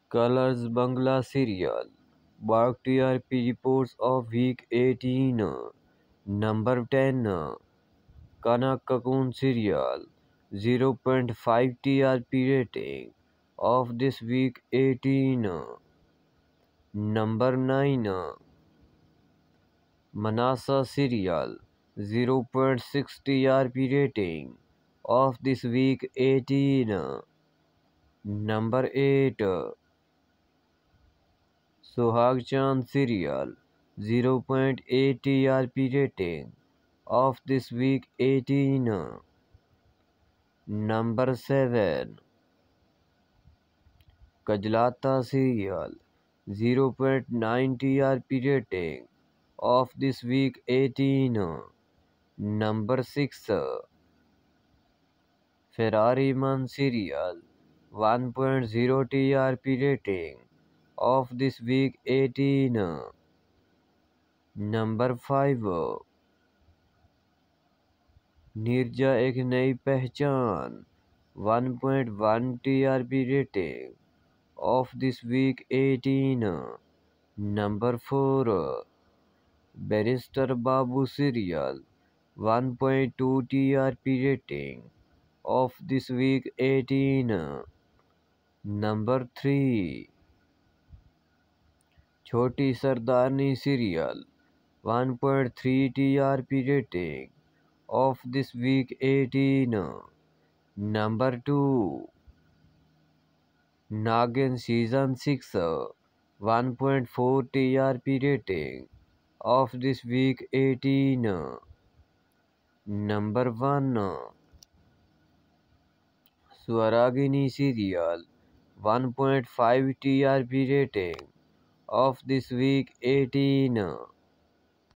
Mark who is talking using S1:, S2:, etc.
S1: Colors Bangla serial. Work TRP reports of week 18. Number 10. Kanak Cocoon serial. 0.5 TRP rating of this week 18. Number 9. Manasa serial. 0.6 TRP rating of this week 18. Number 8. Sohag Chand serial. 0.8 TRP rating of this week 18. Number 7. Kajlata serial. 0.9 TRP rating of this week 18. Number 6. Ferrari Man serial. 1.0 TRP rating of this week 18. Number 5. Neerja एक नई पहचान 1.1 TRP rating of this week 18. Number 4. Barrister Babu serial 1.2 TRP rating of this week 18. Number 3. Choti Sardani serial 1.3 TRP rating of this week 18. Number 2. Nagin season 6 1.4 TRP rating of this week 18. Number 1. Swaragini serial 1.5 TRP rating of this week 18.